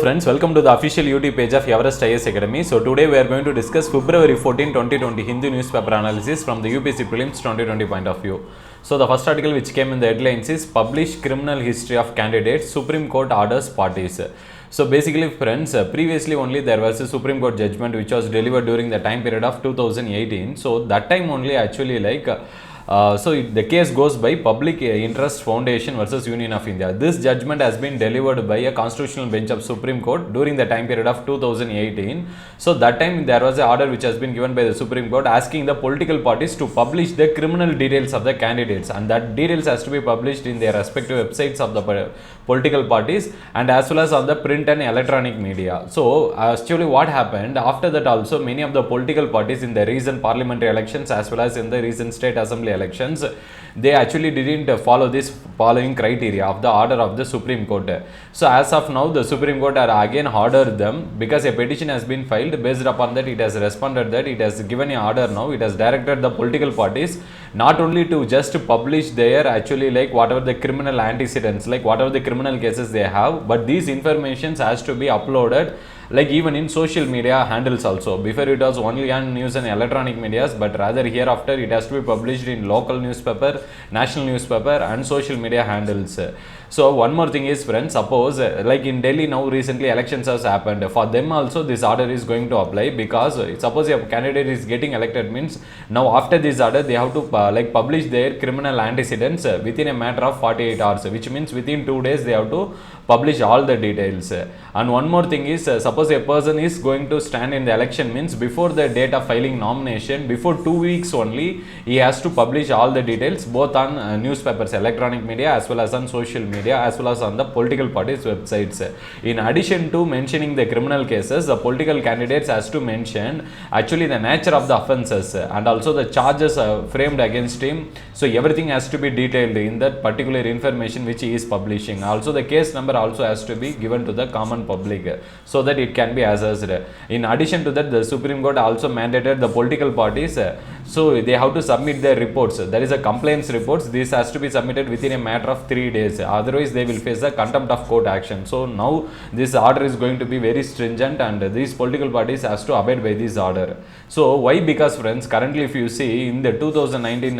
Friends, welcome to the official YouTube page of Everest IS Academy. So today we are going to discuss February 14, 2020 Hindu newspaper analysis from the UPSc Prelims 2020 point of view. So the first article which came in the headlines is Publish Criminal History of Candidates, Supreme Court Orders Parties. So basically friends, previously only there was a Supreme Court judgment which was delivered during the time period of 2018. So that time only actually the case goes by Public Interest Foundation versus Union of India. This judgment has been delivered by a constitutional bench of Supreme Court during the time period of 2018. So that time there was an order which has been given by the Supreme Court asking the political parties to publish the criminal details of the candidates, and that details has to be published in their respective websites of the political parties and as well as on the print and electronic media. So actually what happened after that, also many of the political parties in the recent parliamentary elections as well as in the recent state assembly elections, they actually didn't follow this following criteria of the order of the Supreme Court. So as of now, the Supreme Court are again ordered them because a petition has been filed. Based upon that, it has responded that it has given an order now. It has directed the political parties not only to just publish their actually whatever the criminal antecedents, whatever the criminal cases they have, but these informations has to be uploaded even in social media handles also. Before it was only on news and electronic medias, but rather hereafter it has to be published in local newspaper, national newspaper and social media handles. So one more thing is friends, suppose in Delhi now recently elections has happened, for them also this order is going to apply, because suppose a candidate is getting elected means now after this order they have to publish their criminal antecedents within a matter of 48 hours, which means within 2 days they have to publish all the details. And one more thing is suppose a person is going to stand in the election means before the date of filing nomination, before 2 weeks only he has to publish all the details both on newspapers, electronic media as well as on social media as well as on the political parties websites. In addition to mentioning the criminal cases, the political candidates has to mention actually the nature of the offences and also the charges framed against him. So everything has to be detailed in that particular information which he is publishing. Also the case number also has to be given to the common public so that it can be assessed. In addition to that, the Supreme Court also mandated the political parties, so they have to submit their reports. There is a complaints reports. This has to be submitted within a matter of 3 days. Otherwise, they will face a contempt of court action. So now this order is going to be very stringent, and these political parties has to abide by this order. So why? Because friends, currently if you see in the 2019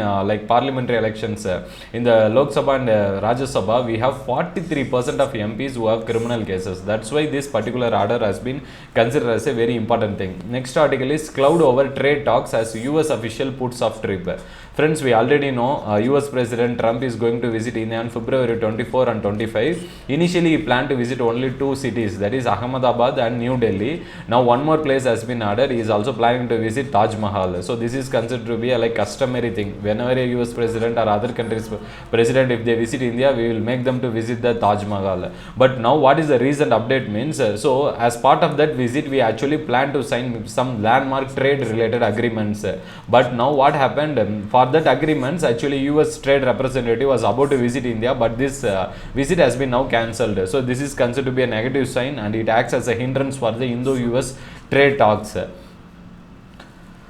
parliamentary elections, in the Lok Sabha and Rajya Sabha, we have 43% of MPs who have criminal cases. That's why this particular order has been considered as a very important thing. Next article is cloud over trade talks as US official puts off trip. Friends, we already know US President Trump is going to visit India on February 24 and 25. Initially, he planned to visit only 2 cities, that is Ahmedabad and New Delhi. Now, one more place has been added. He is also planning to visit Taj Mahal. So, this is considered to be a customary thing. Whenever a US President or other countries' President, if they visit India, we will make them to visit the Taj Mahal. But now, what is the recent update means? So, as part of that visit, we actually plan to sign some landmark trade-related agreements. But now, what happened? For that agreements, actually US trade representative was about to visit India, but this visit has been now cancelled. So this is considered to be a negative sign, and it acts as a hindrance for the Indo-US trade talks.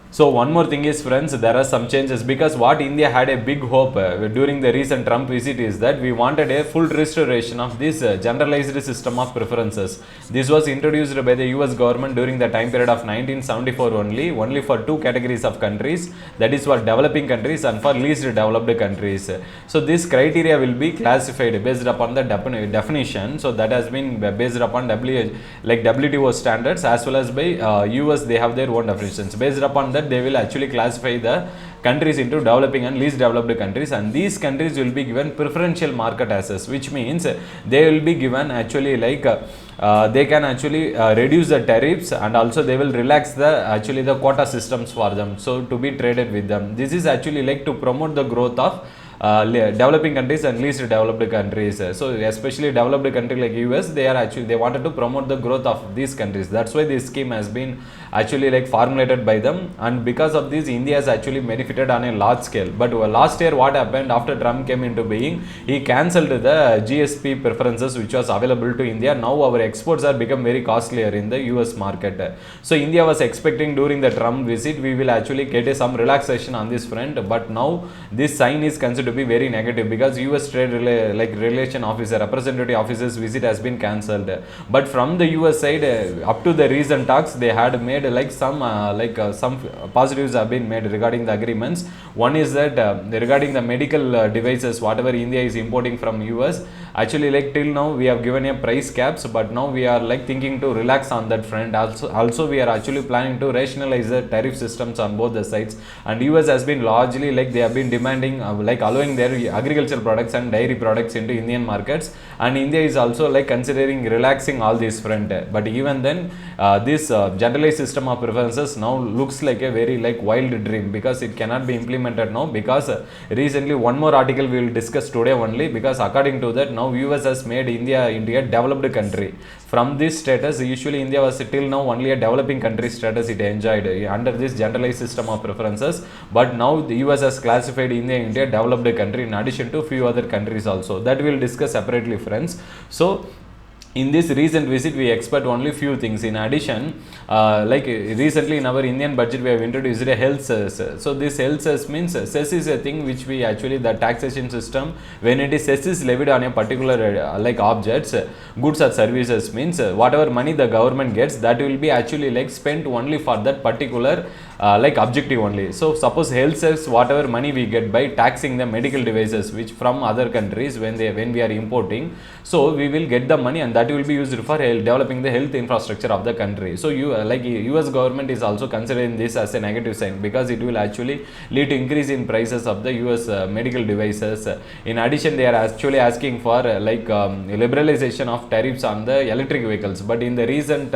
So one more thing is friends, there are some changes, because what India had a big hope during the recent Trump visit is that we wanted a full restoration of this generalized system of preferences. This was introduced by the US government during the time period of 1974 only for 2 categories of countries, that is for developing countries and for least developed countries. So this criteria will be classified based upon the definition. So that has been based upon WTO standards as well as by US. They have their own definitions. Based upon that, they will actually classify the countries into developing and least developed countries, and these countries will be given preferential market access, which means they will be given actually they can actually reduce the tariffs, and also they will relax the quota systems for them, so to be traded with them. This is actually to promote the growth of developing countries and least developed countries. So especially developed country like US, they wanted to promote the growth of these countries. That's why this scheme has been actually formulated by them, and because of this India has actually benefited on a large scale. But last year what happened after Trump came into being, he cancelled the GSP preferences which was available to India. Now our exports are become very costlier in the US market. So India was expecting during the Trump visit we will actually get some relaxation on this front, but now this sign is considered to be very negative because US trade relation officer, representative officer's visit has been cancelled. But from the US side, up to the recent talks, they had made some positives have been made regarding the agreements. One is that regarding the medical devices, whatever India is importing from US, actually till now we have given a price caps, but now we are thinking to relax on that front. Also we are actually planning to rationalize the tariff systems on both the sides, and US has been largely they have been demanding allowing their agricultural products and dairy products into Indian markets, and India is also considering relaxing all these front. But even then this generalized system of preferences now looks like a very wild dream, because it cannot be implemented now, because recently one more article we will discuss today only, because according to that now US has made India into a developed country. From this status, usually India was till now only a developing country status it enjoyed under this generalized system of preferences, but now the US has classified India into a developed country in addition to few other countries also. That we will discuss separately, friends. So in this recent visit, we expect only few things. In addition, recently in our Indian budget, we have introduced a health cess. So this health cess means cess is a thing which we actually, the taxation system, when it is cess is levied on a particular objects, goods or services, means whatever money the government gets, that will be actually spent only for that particular objective only. So suppose health cess, whatever money we get by taxing the medical devices which from other countries when we are importing, so we will get the money, and that will be used for developing the health infrastructure of the country. So US government is also considering this as a negative sign, because it will actually lead to increase in prices of the US medical devices. In addition, they are actually asking for liberalization of tariffs on the electric vehicles, but in the recent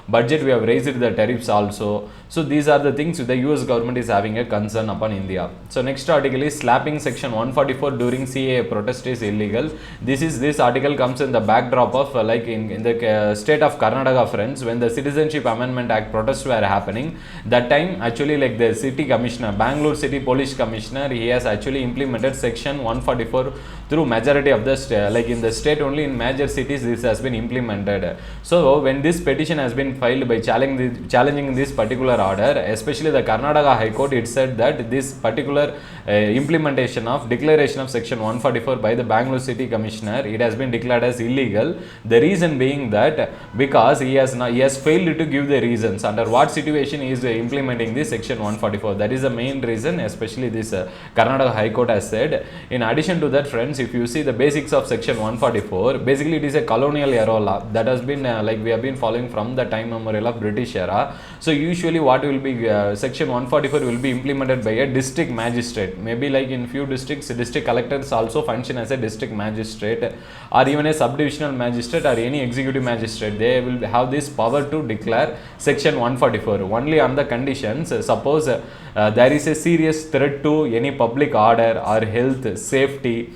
budget we have raised the tariffs also. So these are the things the US government is having a concern upon India. So next article is slapping section 144 during CAA protest is illegal. This article comes in the backdrop of in the state of Karnataka, friends, when the Citizenship Amendment Act protests were happening. That time actually the city commissioner, Bangalore City Police Commissioner, he has actually implemented section 144 through majority of the in the state only, in major cities this has been implemented. So when this petition has been filed by challenging this particular order, especially the Karnataka High Court, it said that this particular implementation of declaration of section 144 by the Bangalore City Commissioner, it has been declared as illegal. The reason being that because he has failed to give the reasons under what situation he is implementing this section 144. That is the main reason, especially this Karnataka High Court has said. In addition to that, friends, if you see the basics of section 144, basically it is a colonial era law that has been we have been following from the time memorial of British era. So usually what will be section 144 will be implemented by a district magistrate. Maybe in few districts, district collectors also function as a district magistrate, or even a subdivisional magistrate or any executive magistrate. They will have this power to declare section 144 only on the conditions. Suppose there is a serious threat to any public order or health, safety,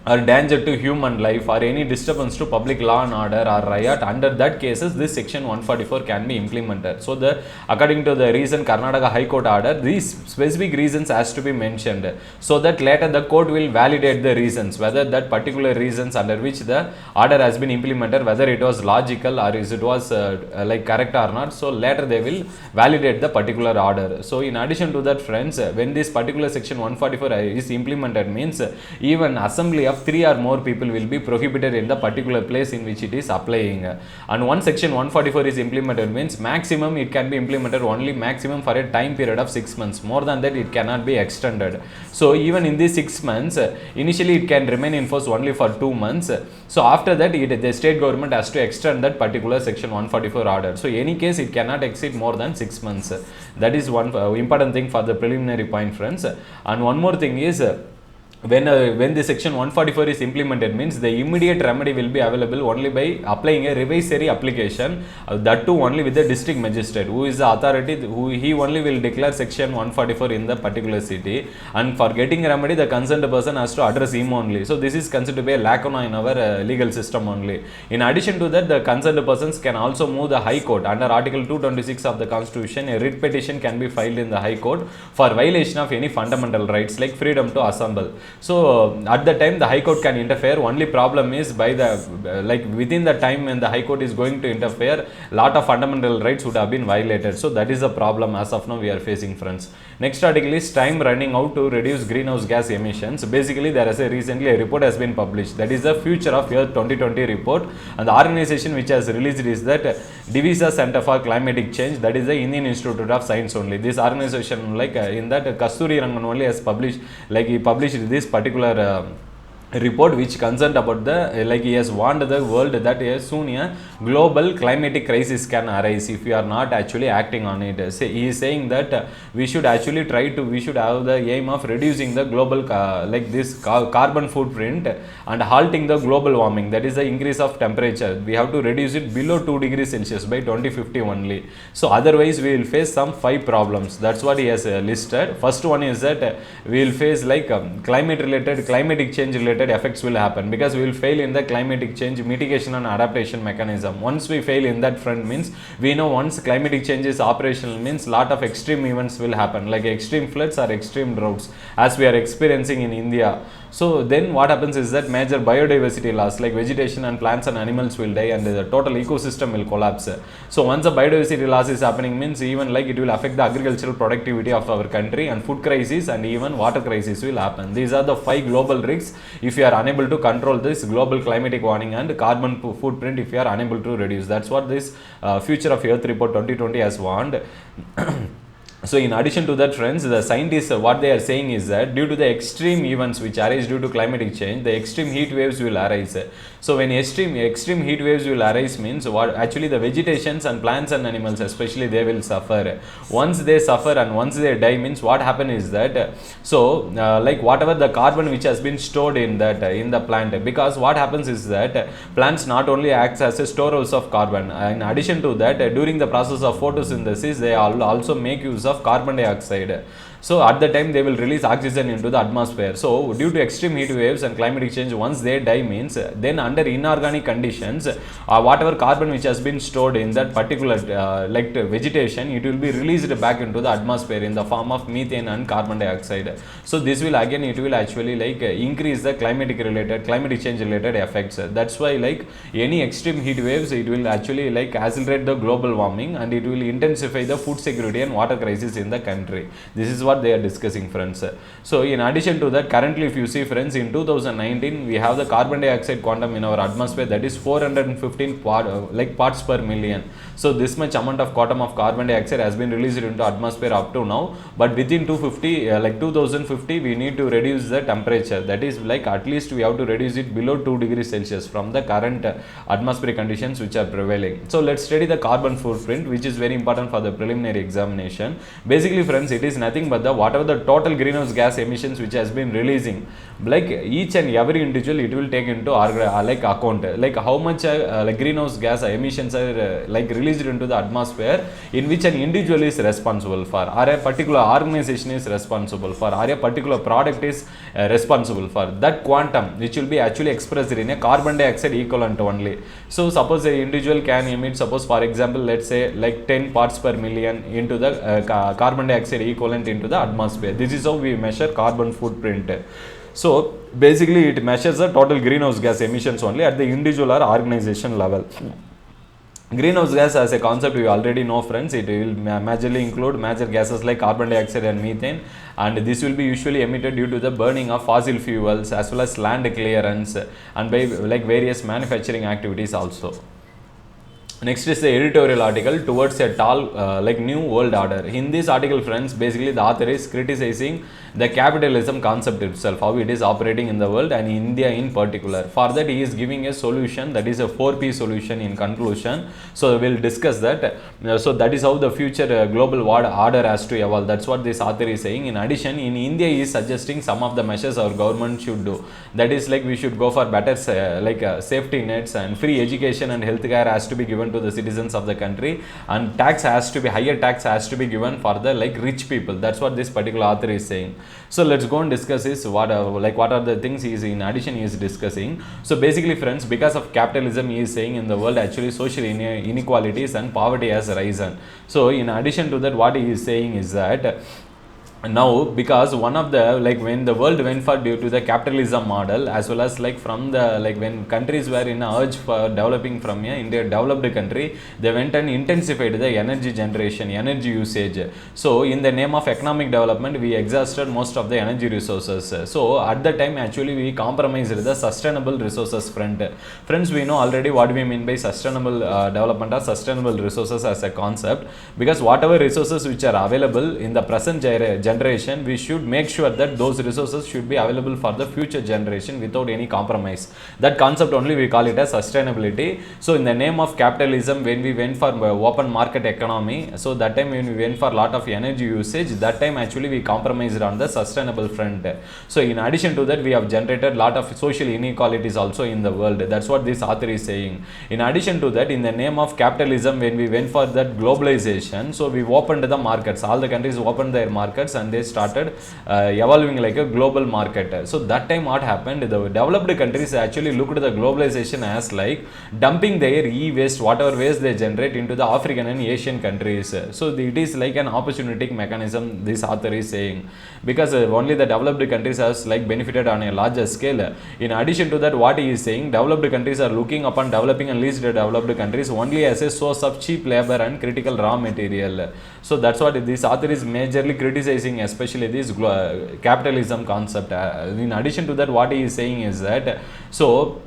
or danger to human life, or any disturbance to public law and order or riot. Under that cases, this section 144 can be implemented. So according to the recent Karnataka High Court order, these specific reasons has to be mentioned, so that later the court will validate the reasons, whether that particular reasons under which the order has been implemented, whether it was logical or is it was correct or not. So later they will validate the particular order. So in addition to that, friends, when this particular section 144 is implemented, means even assembly of 3 or more people will be prohibited in the particular place in which it is applying. And once section 144 is implemented, means maximum it can be implemented only maximum for a time period of 6 months. More than that it cannot be extended. So even in these 6 months, initially it can remain in force only for 2 months. So after that the state government has to extend that particular section 144 order. So any case it cannot exceed more than 6 months. That is one important thing for the preliminary point, friends. And one more thing is, when the section 144 is implemented, means the immediate remedy will be available only by applying a revisory application, that too only with the district magistrate, who is the authority, he only will declare section 144 in the particular city, and for getting remedy the concerned person has to address him only. So this is considered to be a lacuna in our legal system only. In addition to that, the concerned persons can also move the High Court. Under article 226 of the Constitution, a writ petition can be filed in the High Court for violation of any fundamental rights like freedom to assemble. So at the time the High Court can interfere. Only problem is by the like within the time when the High Court is going to interfere, lot of fundamental rights would have been violated. So that is the problem as of now we are facing, friends. Next article is time running out to reduce greenhouse gas emissions. Basically there is recently a report has been published, that is the Future of Earth 2020 report, and the organization which has released is that Divisa Center for Climatic Change, that is the Indian Institute of Science only. This organization in that Kasturi Rangan only has published, he published this particular report which concerned about the he has warned the world that soon a global climatic crisis can arise if we are not actually acting on it. He is saying that we should actually we should have the aim of reducing the global carbon footprint and halting the global warming, that is the increase of temperature. We have to reduce it below 2 degrees Celsius by 2050 only. So otherwise we will face some 5 problems. That's what he has listed. First one is that we will face climatic change related effects will happen, because we will fail in the climatic change mitigation and adaptation mechanism. Once we fail in that front, means we know once climatic change is operational, means lot of extreme events will happen, like extreme floods or extreme droughts as we are experiencing in India. So then what happens is that major biodiversity loss, like vegetation and plants and animals will die and the total ecosystem will collapse. So once the biodiversity loss is happening, means even it will affect the agricultural productivity of our country, and food crisis and even water crisis will happen. These are the 5 global risks if you are unable to control this global climatic warming and carbon footprint, if you are unable to reduce. That's what this Future of Earth report 2020 has warned. So in addition to that, friends, the scientists, what they are saying is that due to the extreme events which arise due to climatic change, the extreme heat waves will arise. So when extreme heat waves will arise, means what actually the vegetations and plants and animals especially, they will suffer. Once they suffer and once they die, means what happen is that whatever the carbon which has been stored in that in the plant, because what happens is that plants not only acts as a storehouse of carbon, in addition to that during the process of photosynthesis they also make use of carbon dioxide. So at the time they will release oxygen into the atmosphere. So due to extreme heat waves and climatic change, once they die, means then under inorganic conditions, whatever carbon which has been stored in that particular vegetation, it will be released back into the atmosphere in the form of methane and carbon dioxide. So this will again, it will actually increase the climatic change related effects. That's why any extreme heat waves, it will actually accelerate the global warming, and it will intensify the food security and water crisis in the country. This is what they are discussing, friends. So in addition to that, currently if you see, friends, in 2019 we have the carbon dioxide quantum in our atmosphere, that is 415 parts per million. So this much amount of quantum of carbon dioxide has been released into atmosphere up to now, but within 2050 we need to reduce the temperature, that is at least we have to reduce it below 2 degrees Celsius from the current atmospheric conditions which are prevailing. So let's study the carbon footprint, which is very important for the preliminary examination. Basically, friends, it is nothing but whatever the total greenhouse gas emissions which has been releasing, each and every individual, it will take into account how much greenhouse gas emissions are released into the atmosphere, in which an individual is responsible for, or a particular organization is responsible for, or a particular product is responsible for. That quantum which will be actually expressed in a carbon dioxide equivalent only. So suppose an individual can emit, suppose for example, let's say 10 parts per million into the carbon dioxide equivalent into the atmosphere. This is how we measure carbon footprint. So basically it measures the total greenhouse gas emissions only at the individual or organization level. Greenhouse gas as a concept we already know, friends. It will majorly include major gases like carbon dioxide and methane, and this will be usually emitted due to the burning of fossil fuels as well as land clearance and by various manufacturing activities also. Next is the editorial article towards a tall new world order. In this article, friends, basically the author is criticizing the capitalism concept itself, how it is operating in the world and India in particular. For that he is giving a solution, that is a 4P solution in conclusion. So we will discuss that. So that is how the future global world order has to evolve. That's what this author is saying. In addition, in India he is suggesting some of the measures our government should do. That is we should go for better safety nets, and free education and healthcare has to be given to the citizens of the country, and higher tax has to be given for the rich people. That's what this particular author is saying. So let's go and discuss this, what are the things he is in addition he is discussing. So basically, friends, because of capitalism, he is saying in the world actually social inequalities and poverty has risen. So in addition to that, what he is saying is that now, because one of the, like, when the world went for due to the capitalism model, as well as like from the, like, when countries were in a urge for developing from a India developed country, they went and intensified the energy generation, energy usage. So in the name of economic development, we exhausted most of the energy resources. So at the time, actually, we compromised the sustainable resources front. Friends, we know already what we mean by sustainable development or sustainable resources as a concept, because whatever resources which are available in the present generation, we should make sure that those resources should be available for the future generation without any compromise. That concept only we call it as sustainability. So in the name of capitalism, when we went for open market economy, so that time when we went for a lot of energy usage, that time actually we compromised on the sustainable front. So in addition to that, we have generated lot of social inequalities also in the world. That's what this author is saying. In addition to that, in the name of capitalism, when we went for that globalization, so we opened the markets, all the countries opened their markets and they started evolving like a global market. So that time what happened, the developed countries actually looked at the globalization as like dumping their e-waste, whatever waste they generate, into the African and Asian countries. So it is like an opportunistic mechanism, this author is saying, because only the developed countries has like benefited on a larger scale. In addition to that, what he is saying, developed countries are looking upon developing and least developed countries only as a source of cheap labor and critical raw material. So that's what this author is majorly criticizing, especially this capitalism concept. In addition to that, what he is saying is that, so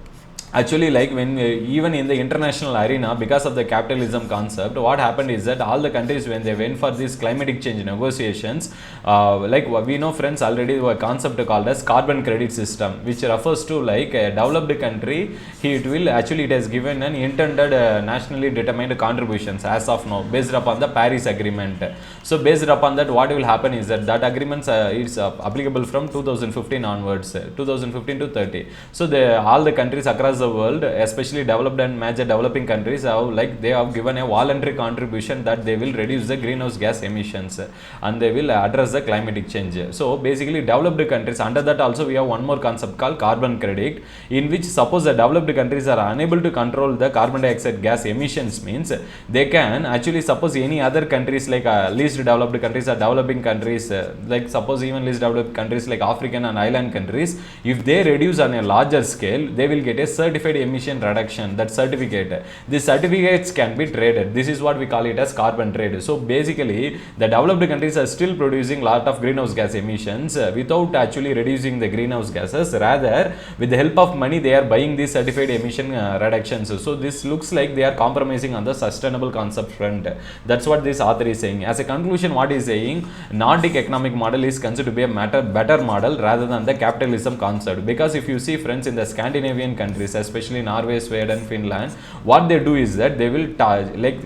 actually, like, when even in the international arena, because of the capitalism concept, what happened is that all the countries, when they went for these climatic change negotiations, like we know, friends, already a concept called as carbon credit system, which refers to like a developed country, it has given an intended nationally determined contributions as of now based upon the Paris agreement. So based upon that, what will happen is that agreement is applicable from 2015 onwards, 2015 to 30. So all the countries across the world, especially developed and major developing countries, they have given a voluntary contribution that they will reduce the greenhouse gas emissions and they will address the climatic change. So basically, developed countries, under that also we have one more concept called carbon credit, in which suppose the developed countries are unable to control the carbon dioxide gas emissions, means they can actually, suppose any other countries like least developed countries or developing countries, like suppose even least developed countries like African and island countries, if they reduce on a larger scale, they will get a certified emission reduction, that certificate. These certificates can be traded. This is what we call it as carbon trade. So basically, the developed countries are still producing lot of greenhouse gas emissions without actually reducing the greenhouse gases. Rather, with the help of money, they are buying these certified emission reductions. So this looks like they are compromising on the sustainable concept front. That's what this author is saying. As a conclusion, what he is saying, Nordic economic model is considered to be a better model rather than the capitalism concept. Because if you see, friends, in the Scandinavian countries, especially Norway, Sweden, Finland, what they do is that they will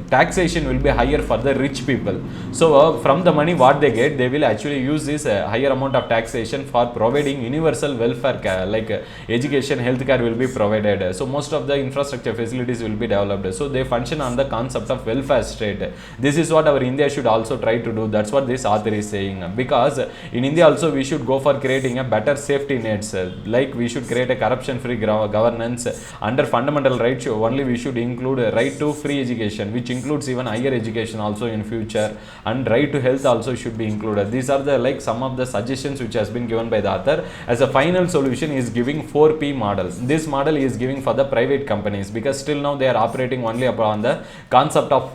taxation will be higher for the rich people. So from the money what they get, they will actually use this higher amount of taxation for providing universal welfare care, like education, healthcare will be provided. So most of the infrastructure facilities will be developed. So they function on the concept of welfare state. This is what our India should also try to do. That's what this author is saying. Because in India also we should go for creating a better safety nets. Like we should create a corruption-free governance. Under fundamental rights only we should include a right to free education, which includes even higher education also in future, and right to health also should be included. These are the some of the suggestions which has been given by the author. As a final solution is giving 4P model. This model is giving for the private companies, because still now they are operating only upon the concept of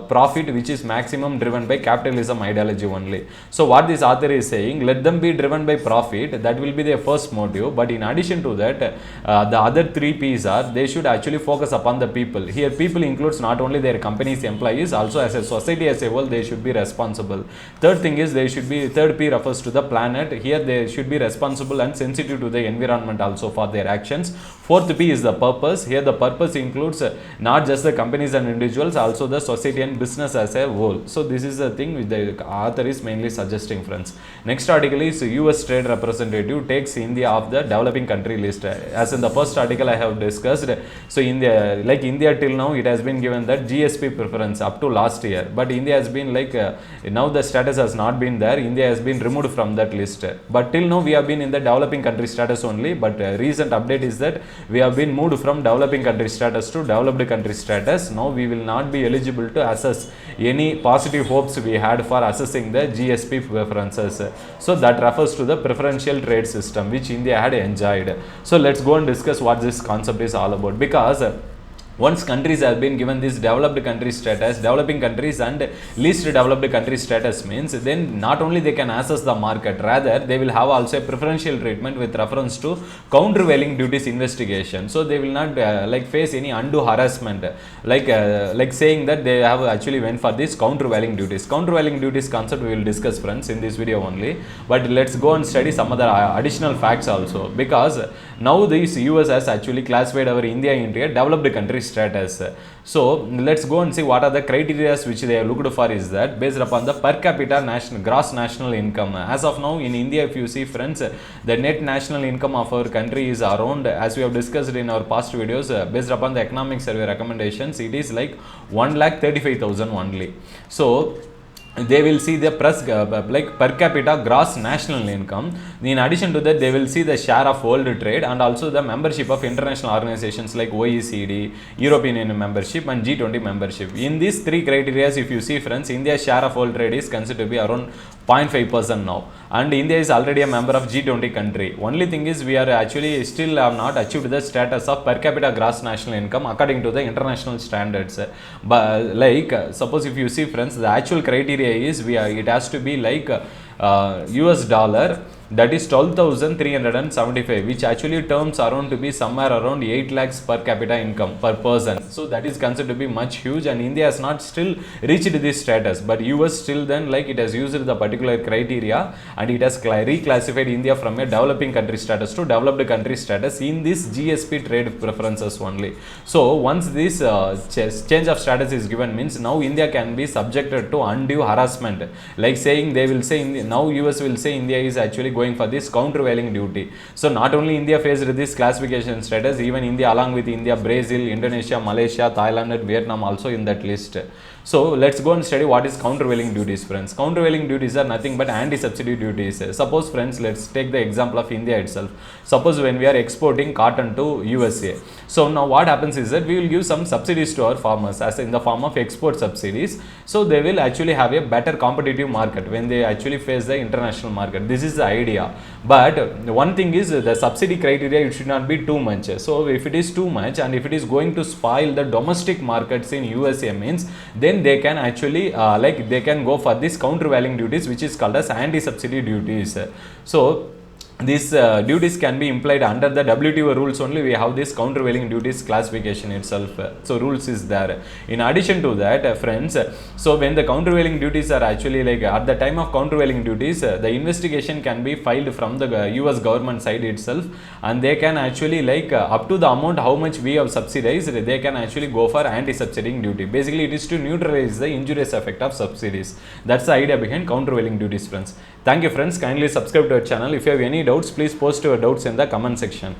profit, which is maximum driven by capitalism ideology only. So what this author is saying, let them be driven by profit, that will be their first motive. But in addition to that, the other 3 P's are, they should actually focus upon the people. Here people includes not only their company's employees, also as a society as a whole they should be responsible. Third thing is, third P refers to the planet. Here they should be responsible and sensitive to the environment also for their actions. Fourth P is the purpose. Here the purpose includes not just the companies and individuals, also the society and business as a whole. So this is the thing which the author is mainly suggesting, friends. Next article is US Trade Representative takes India off the developing country list. As in the first article I have discussed, so India, like India till now, it has been given that GSP preference up to last year, but India has been now the status has not been there. India has been removed from that list, but till now we have been in the developing country status only. But recent update is that we have been moved from developing country status to developed country status. Now we will not be eligible able to assess any positive hopes we had for assessing the GSP preferences. So that refers to the preferential trade system which India had enjoyed. So let's go and discuss what this concept is all about, because once countries have been given this developed country status, developing countries and least developed country status means then not only they can access the market, rather they will have also a preferential treatment with reference to countervailing duties investigation. So they will not like face any undue harassment, like saying that they have actually went for this countervailing duties. Countervailing duties concept we will discuss, friends, in this video only, but let's go and study some other additional facts also, because now this US has actually classified our India into a developed country status. So let's go and see what are the criteria which they have looked for. Is that based upon the per capita gross national income. As of now in India, if you see, friends, the net national income of our country is around, as we have discussed in our past videos, based upon the economic survey recommendations, it is like 1,35,000 only. So they will see the like per capita gross national income. In addition to that, they will see the share of world trade and also the membership of international organizations like OECD, European Union membership and G20 membership. In these three criteria, if you see, friends, India's share of world trade is considered to be around 0.5% now, and India is already a member of G20 country. Only thing is we are actually still have not achieved the status of per capita gross national income according to the international standards. But like suppose if you see, friends, the actual criteria is it has to be like US dollar, that is 12,375, which actually terms around to be somewhere around 8 lakhs per capita income per person. So that is considered to be much huge, and India has not still reached this status, but US still then like it has used the particular criteria and it has reclassified India from a developing country status to developed country status in this GSP trade preferences only. So once this change of status is given means now India can be subjected to undue harassment, like saying they will say now US will say India is actually going for this countervailing duty. So not only India faced this classification status, even India along with India, Brazil, Indonesia, Malaysia, Thailand and Vietnam also in that list. So let's go and study what is countervailing duties, friends. Countervailing duties are nothing but anti-subsidy duties. Suppose, friends, let's take the example of India itself. Suppose when we are exporting cotton to USA. So now what happens is that we will give some subsidies to our farmers as in the form of export subsidies. So they will actually have a better competitive market when they actually face the international market. This is the idea. But one thing is the subsidy criteria, it should not be too much. So if it is too much and if it is going to spoil the domestic markets in USA means, then they can actually like they can go for this countervailing duties, which is called as anti-subsidy duties. So these duties can be implied under the WTO rules only. We have this countervailing duties classification itself. So rules is there. In addition to that, friends, so when the countervailing duties are actually like at the time of countervailing duties, the investigation can be filed from the US government side itself, and they can actually like up to the amount how much we have subsidized, they can actually go for anti-subsidizing duty. Basically it is to neutralize the injurious effect of subsidies. That's the idea behind countervailing duties, friends. Thank you, friends. Kindly subscribe to our channel. If you have any doubts, please post your doubts in the comment section.